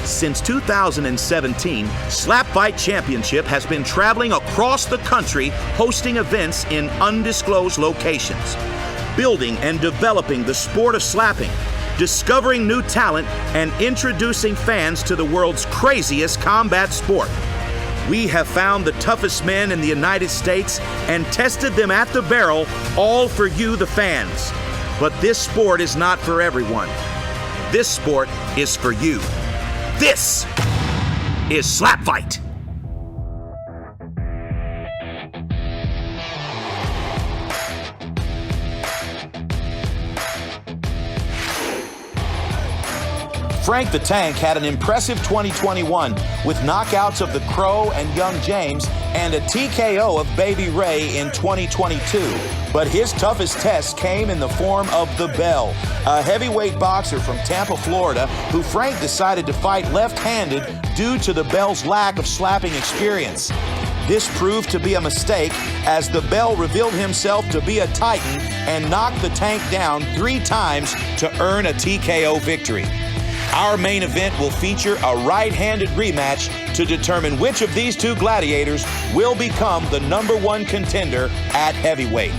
Since 2017, SlapFIGHT Championship has been traveling across the country hosting events in undisclosed locations, building and developing the sport of slapping, discovering new talent, and introducing fans to the world's craziest combat sport. We have found the toughest men in the United States and tested them at the barrel, all for you, the fans. But this sport is not for everyone. This sport is for you. This is SlapFIGHT. Frank the Tank had an impressive 2021 with knockouts of the Crow and Young James and a TKO of Baby Ray in 2022. But his toughest test came in the form of the Bell, a heavyweight boxer from Tampa, Florida, who Frank decided to fight left-handed due to the Bell's lack of slapping experience. This proved to be a mistake as the Bell revealed himself to be a titan and knocked the Tank down 3 times to earn a TKO victory. Our main event will feature a right-handed rematch to determine which of these 2 gladiators will become the #1 contender at heavyweight.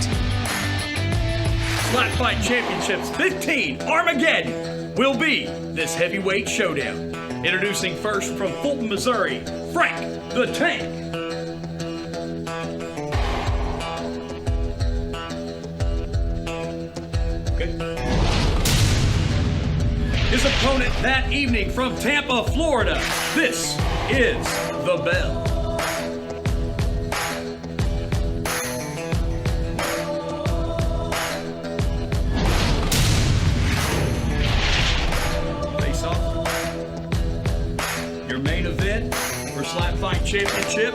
SlapFIGHT Championships 15 Armageddon will be this heavyweight showdown. Introducing first from Fulton, Missouri, Frank the Tank. His opponent that evening from Tampa, Florida, this is the Bell. Face off. Your main event for SlapFIGHT Championship.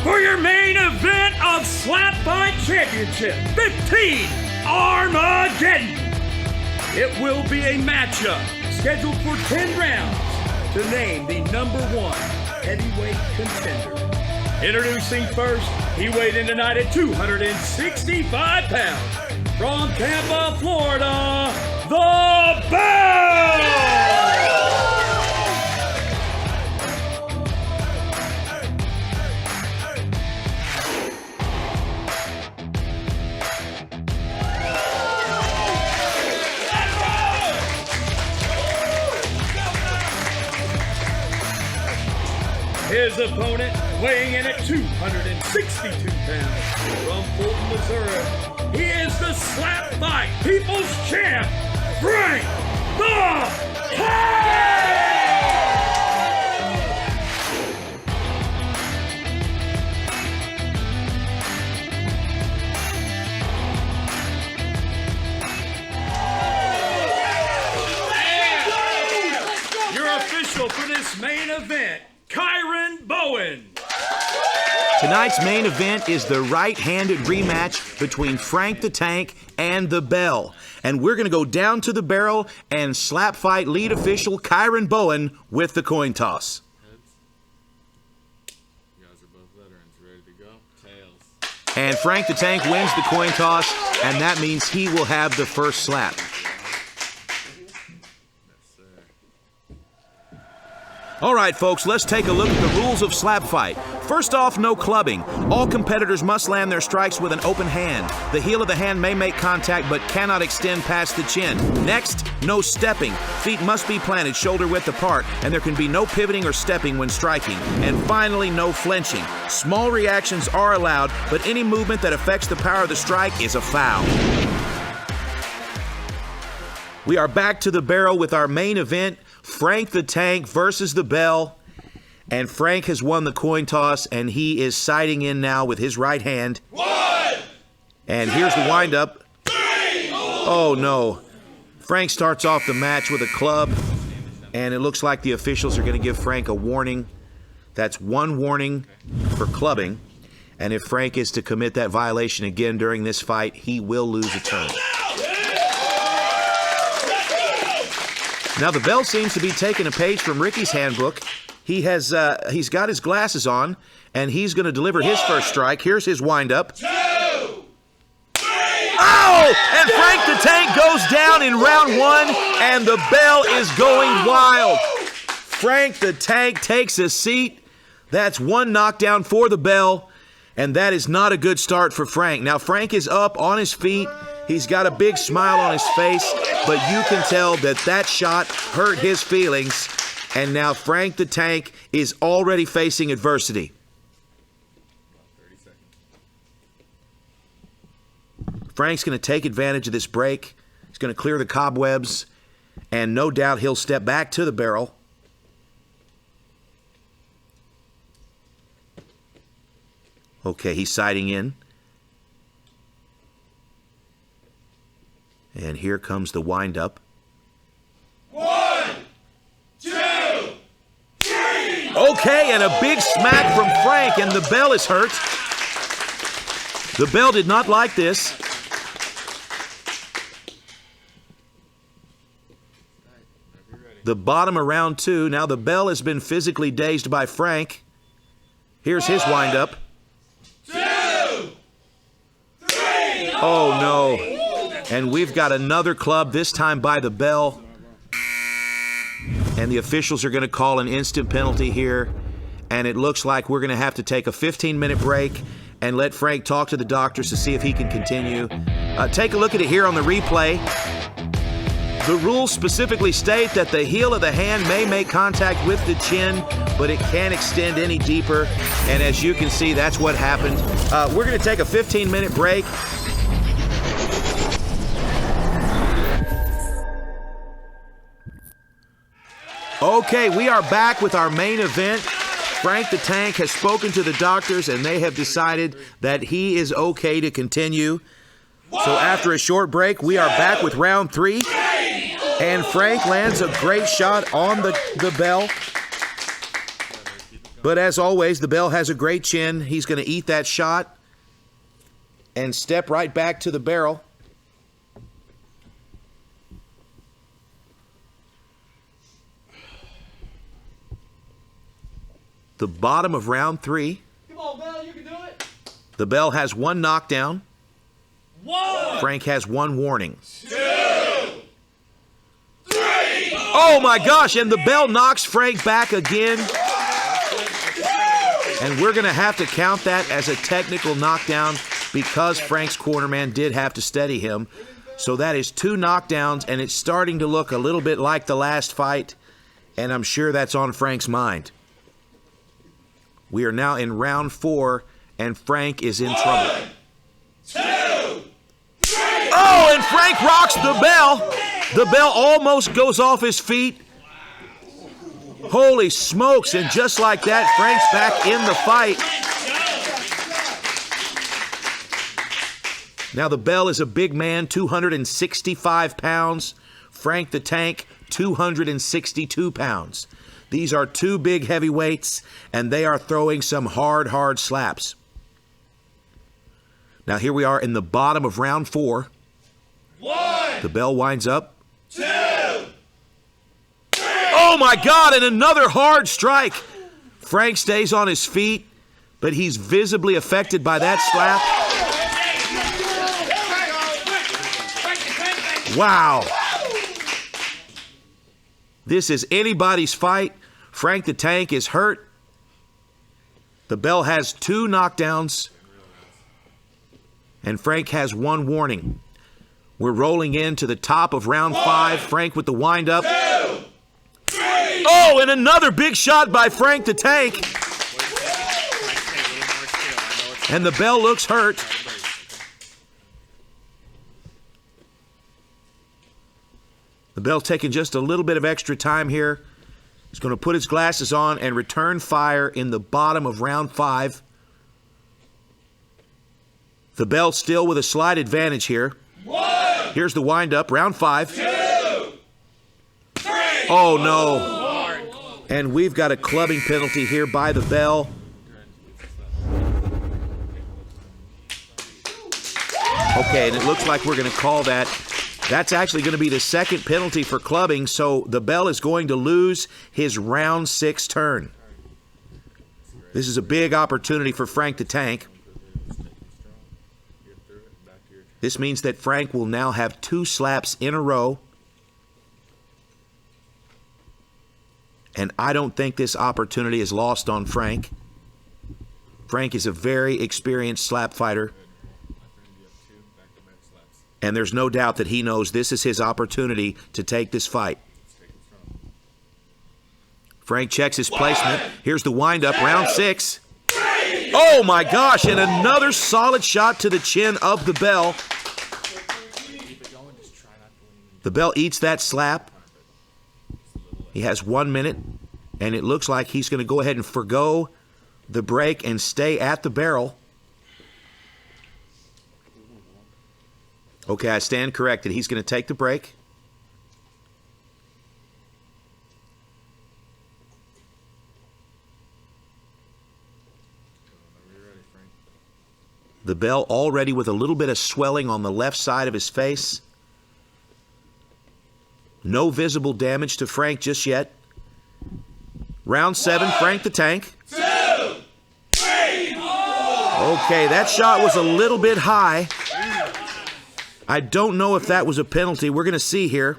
For your main event of SlapFIGHT Championship 15 Armageddon. It will be a matchup scheduled for 10 rounds to name the #1 heavyweight contender. Introducing first, he weighed in tonight at 265 pounds. From Tampa, Florida, the Bell! His opponent, weighing in at 262 pounds, from Fulton, Missouri, he is the SlapFIGHT People's Champ, Frank the Tank! Your official for this main event, Bowen. Tonight's main event is the right-handed rematch between Frank the Tank and the Bell. And we're going to go down to the barrel and SlapFIGHT lead official Kyron Bowen with the coin toss. You guys are both veterans, ready to go? Tails. And Frank the Tank wins the coin toss, and that means he will have the first slap. All right, folks, let's take a look at the rules of SlapFIGHT. First off, no clubbing. All competitors must land their strikes with an open hand. The heel of the hand may make contact but cannot extend past the chin. Next, no stepping. Feet must be planted shoulder width apart, and there can be no pivoting or stepping when striking. And finally, no flinching. Small reactions are allowed, but any movement that affects the power of the strike is a foul. We are back to the barrel with our main event, Frank the Tank versus the Bell. And Frank has won the coin toss, and he is sighting in now with his right hand. 1, and here's the windup. 3, oh no. Frank starts off the match with a club, and it looks like the officials are going to give Frank a warning. That's 1 warning for clubbing. And if Frank is to commit that violation again during this fight, he will lose a turn. Now the bell seems to be taking a page from Ricky's handbook. He's got his glasses on, and he's going to deliver his first strike. Here's his windup. 2, 3. Oh! And Frank the Tank goes down in round 1, and the bell is going wild. Frank the Tank takes a seat. That's 1 knockdown for the bell, and that is not a good start for Frank. Now Frank is up on his feet. He's got a big smile on his face, but you can tell that shot hurt his feelings, and now Frank the Tank is already facing adversity. 30 seconds. Frank's going to take advantage of this break. He's going to clear the cobwebs, and no doubt he'll step back to the barrel. Okay, he's sighting in. And here comes the windup. 1, 2, 3. Okay, and a big smack from Frank, and the bell is hurt. The bell did not like this. The bottom of round 2. Now the bell has been physically dazed by Frank. Here's his windup. 2, 3. Oh, no. And we've got another club, this time by the bell. And the officials are going to call an instant penalty here. And it looks like we're going to have to take a 15-minute break and let Frank talk to the doctors to see if he can continue. Take a look at it here on the replay. The rules specifically state that the heel of the hand may make contact with the chin, but it can't extend any deeper. And as you can see, that's what happened. We're going to take a 15-minute break. Okay, we are back with our main event. Frank the Tank has spoken to the doctors, and they have decided that he is okay to continue. So after a short break, we are back with round 3. And Frank lands a great shot on the bell. But as always, the bell has a great chin. He's going to eat that shot and step right back to the barrel. The bottom of round 3. Come on, Bell, you can do it. The bell has 1 knockdown. 1, Frank has 1 warning. 2, 3. Oh my gosh, and the bell knocks Frank back again. And we're going to have to count that as a technical knockdown because Frank's cornerman did have to steady him. So that is 2 knockdowns, and it's starting to look a little bit like the last fight, and I'm sure that's on Frank's mind. We are now in round 4, and Frank is in trouble. 1, 2, 3. Oh, and Frank rocks the bell. The bell almost goes off his feet. Holy smokes, and just like that, Frank's back in the fight. Now the bell is a big man, 265 pounds. Frank the Tank, 262 pounds. These are 2 big heavyweights, and they are throwing some hard slaps. Now here we are in the bottom of round 4. 1, The bell winds up. 2, 3. Oh my God, and another hard strike. Frank stays on his feet, but he's visibly affected by that slap. Wow. This is anybody's fight. Frank the Tank is hurt. The bell has 2 knockdowns, and Frank has 1 warning. We're rolling into the top of round 5. Frank with the windup. 2, 3. Oh, and another big shot by Frank the Tank. And the bell looks hurt. The bell's taking just a little bit of extra time here. He's going to put his glasses on and return fire in the bottom of round 5. The bell still with a slight advantage here. 1, Here's the windup, round 5. 2, 3. Oh, no. And we've got a clubbing penalty here by the bell. Okay, and it looks like we're going to call that That's actually going to be the second penalty for clubbing, so the Bell is going to lose his round 6 turn. This is a big opportunity for Frank the Tank. This means that Frank will now have 2 slaps in a row. And I don't think this opportunity is lost on Frank. Frank is a very experienced slap fighter. And there's no doubt that he knows this is his opportunity to take this fight. Frank checks his placement. Here's the windup, round 6. Oh my gosh, and another solid shot to the chin of the Bell. The Bell eats that slap. He has 1 minute, and it looks like he's going to go ahead and forgo the break and stay at the barrel. Okay, I stand corrected. He's going to take the break. The Bell already with a little bit of swelling on the left side of his face. No visible damage to Frank just yet. Round 7, Frank the Tank. 2, 3. Okay, that shot was a little bit high. I don't know if that was a penalty. We're going to see here.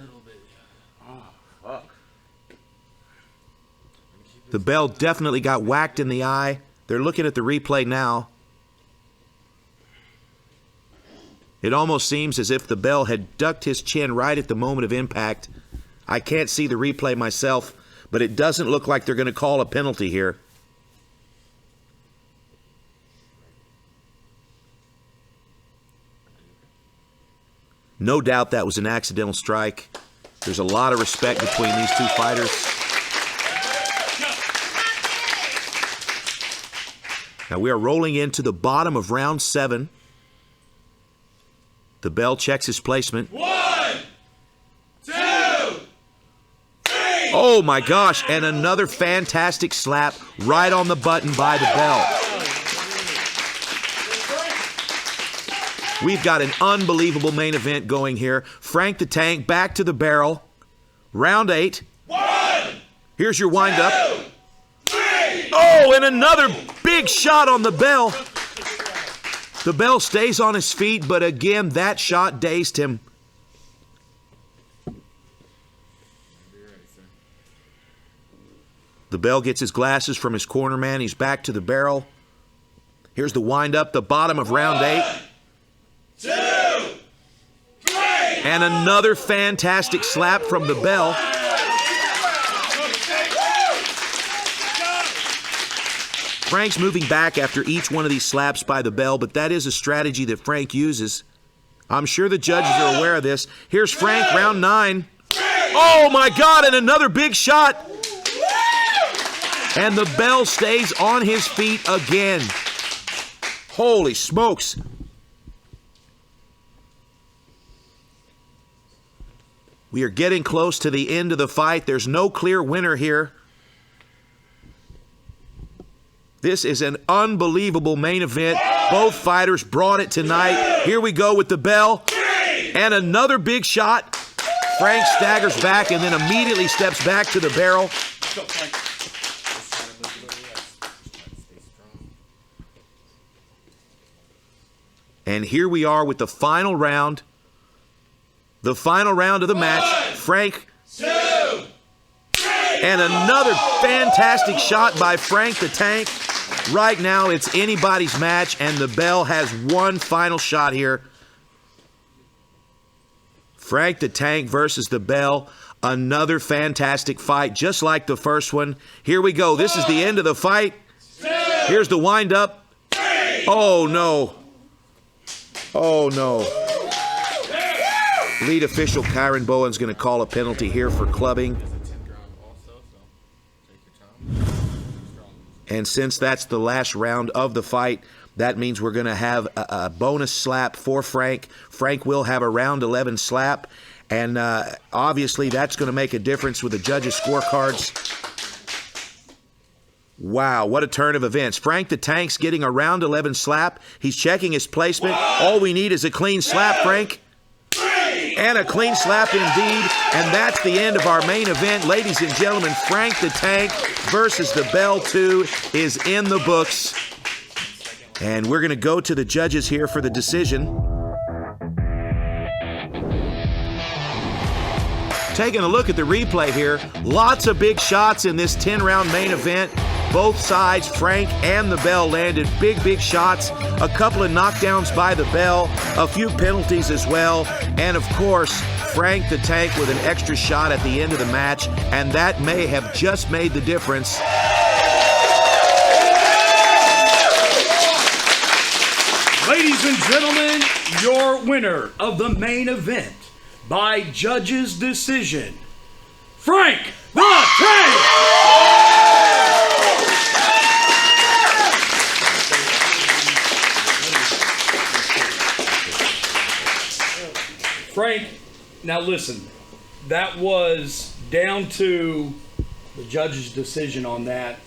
The Bell definitely got whacked in the eye. They're looking at the replay now. It almost seems as if the Bell had ducked his chin right at the moment of impact. I can't see the replay myself, but it doesn't look like they're going to call a penalty here. No doubt that was an accidental strike. There's a lot of respect between these two fighters. Now we are rolling into the bottom of round 7. The Bell checks his placement. 1, 2, 3. Oh my gosh, and another fantastic slap right on the button by the Bell. We've got an unbelievable main event going here. Frank the Tank back to the barrel. Round 8. 1. Here's your windup. 2, 3. Oh, and another big shot on the Bell. The Bell stays on his feet, but again, that shot dazed him. The Bell gets his glasses from his corner man. He's back to the barrel. Here's the windup, the bottom of round 8. 2, 3. And another fantastic slap from the Bell. Frank's moving back after each one of these slaps by the Bell, but that is a strategy that Frank uses. I'm sure the judges are aware of this. Here's Frank, round 9. Oh my God, and another big shot. And the Bell stays on his feet again. Holy smokes. We are getting close to the end of the fight. There's no clear winner here. This is an unbelievable main event. Both fighters brought it tonight. Here we go with the Bell. And another big shot. Frank staggers back and then immediately steps back to the barrel. And here we are with the final round. The final round of the match. Frank. 2, 3. And another fantastic shot by Frank the Tank. Right now, it's anybody's match, and the Bell has one final shot here. Frank the Tank versus the Bell. Another fantastic fight, just like the first one. Here we go. This is the end of the fight. Here's the wind-up. Oh, no. Oh, no. Lead official Kyron Bowen's going to call a penalty here for clubbing. And since that's the last round of the fight, that means we're going to have a bonus slap for Frank. Frank will have a round 11 slap. And obviously that's going to make a difference with the judges' scorecards. Wow, what a turn of events. Frank the Tank's getting a round 11 slap. He's checking his placement. All we need is a clean slap, Frank. And a clean slap indeed. And that's the end of our main event. Ladies and gentlemen, Frank the Tank versus the Bell 2 is in the books. And we're going to go to the judges here for the decision. Taking a look at the replay here, lots of big shots in this 10-round main event. Both sides, Frank and the Bell, landed big shots. A couple of knockdowns by the Bell, a few penalties as well, and of course, Frank the Tank with an extra shot at the end of the match, and that may have just made the difference. Ladies and gentlemen, your winner of the main event by judges' decision, Frank the Tank! Frank, now listen, that was down to the judge's decision on that,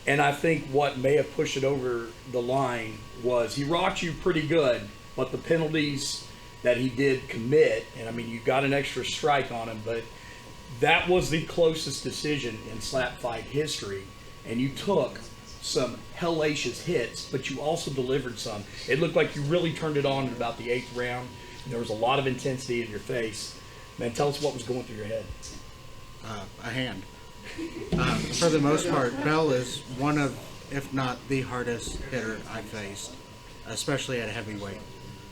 and I think what may have pushed it over the line was he rocked you pretty good, but the penalties that he did commit, and I mean, you got an extra strike on him, but that was the closest decision in slap fight history, and you took some hellacious hits, but you also delivered some. It looked like you really turned it on in about the 8th round. There was a lot of intensity in your face. Man, tell us what was going through your head. A hand. For the most part, Bell is one of, if not the hardest hitter I've faced, especially at heavyweight.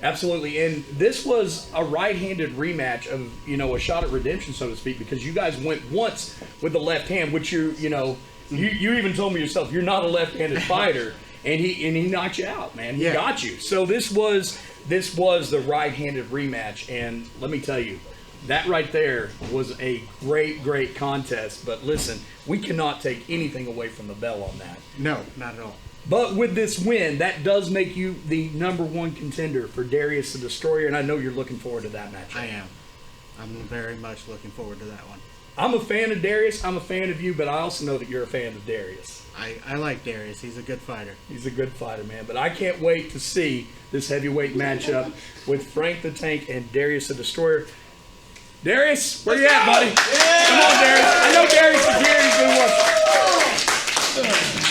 Absolutely, and this was a right-handed rematch of, you know, a shot at redemption, so to speak, because you guys went once with the left hand, which you even told me yourself, you're not a left-handed fighter, and he knocked you out, man. He got you. So this was the right-handed rematch, and let me tell you, that right there was a great contest. But listen, we cannot take anything away from the Bell on that. No, not at all. But with this win, that does make you the #1 contender for Darius the Destroyer, and I know you're looking forward to that match. I am. I'm very much looking forward to that one. I'm a fan of Darius. I'm a fan of you, but I also know that you're a fan of Darius. I like Darius. He's a good fighter. He's a good fighter, man. But I can't wait to see this heavyweight matchup with Frank the Tank and Darius the Destroyer. Darius, where you at, buddy? Yeah. Come on, Darius. I know Darius is here. He's been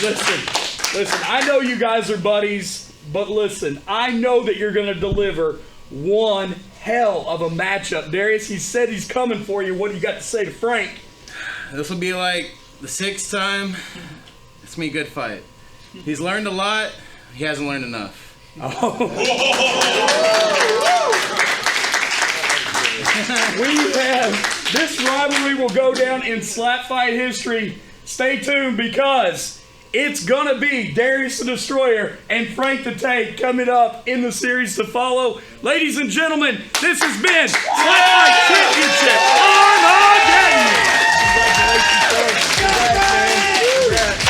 watching. Listen, I know you guys are buddies, but listen, I know that you're going to deliver one hell of a matchup. Darius, he said he's coming for you. What do you got to say to Frank? This will be like the 6th time. It's gonna be a good fight. He's learned a lot. He hasn't learned enough. We have this rivalry will go down in slap fight history. Stay tuned because it's gonna be Darius the Destroyer and Frank the Tank coming up in the series to follow. Ladies and gentlemen, this has been Slap Fight Championship Armageddon. Congratulations, folks. Congrats, man. Congrats.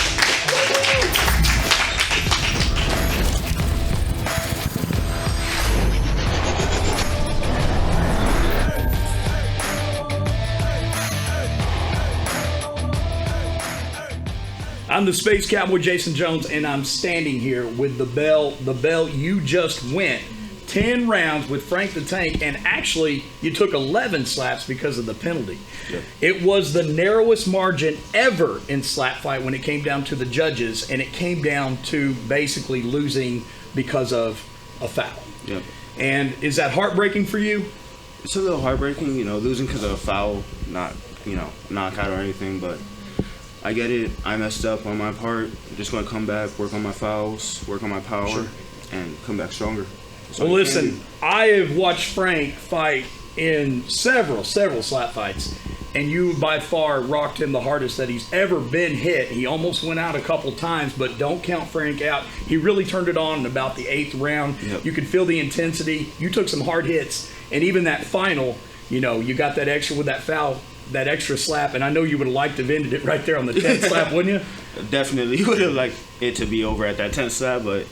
I'm the Space Cowboy Jason Jones, and I'm standing here with the Bell. The Bell, you just went 10 rounds with Frank the Tank, and actually you took 11 slaps because of the penalty. Yep. It was the narrowest margin ever in slap fight when it came down to the judges, and it came down to basically losing because of a foul. Yep. And is that heartbreaking for you? It's a little heartbreaking, you know, losing because of a foul, not, you know, knockout or anything, but I get it. I messed up on my part. I'm just going to come back, work on my fouls, work on my power, and come back stronger. Well, listen, I have watched Frank fight in several slap fights, and you by far rocked him the hardest that he's ever been hit. He almost went out a couple times, but don't count Frank out. He really turned it on in about the 8th round. Yep. You could feel the intensity. You took some hard hits, and even that final, you know, you got that extra with that foul, that extra slap, and I know you would have liked to have ended it right there on the 10th slap, wouldn't you? Definitely would have liked it to be over at that 10th slap, but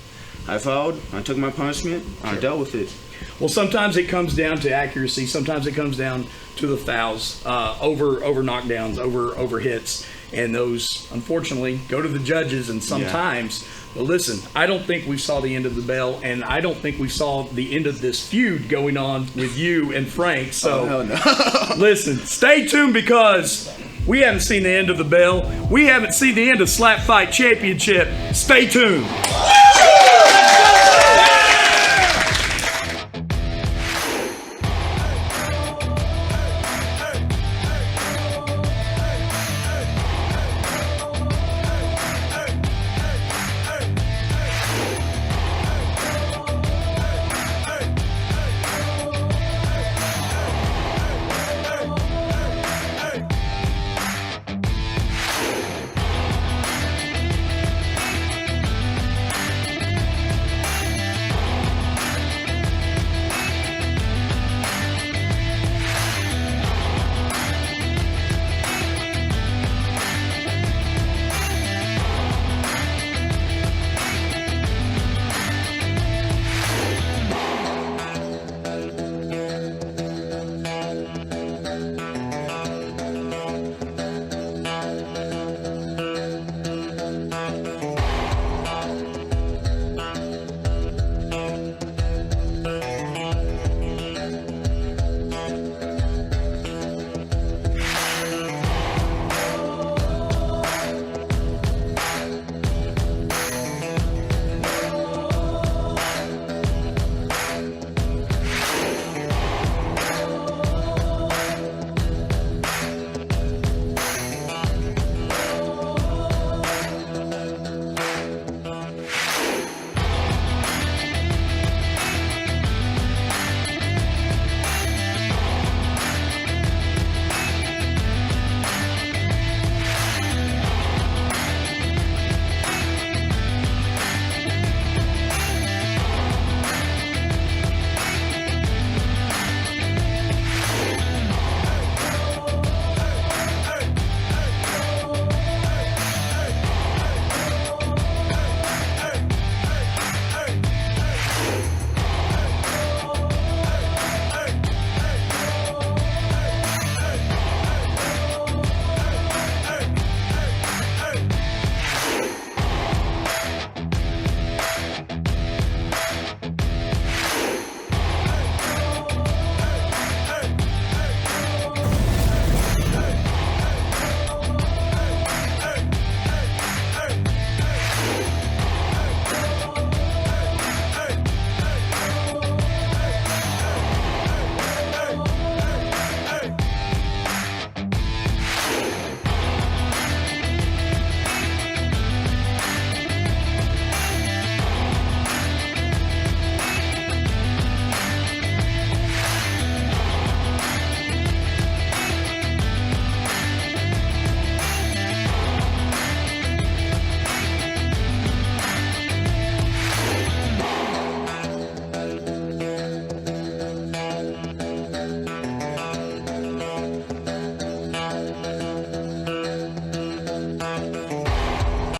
I fouled, I took my punishment, I dealt with it. Well, sometimes it comes down to accuracy, sometimes it comes down to the fouls, over knockdowns, over hits. and those unfortunately go to the judges. And sometimes, but listen, I don't think we saw the end of the bell, and I don't think we saw the end of this feud going on with you and Frank. So, hell no. listen, stay tuned because we haven't seen the end of the bell. We haven't seen the end of Slap Fight Championship. Stay tuned.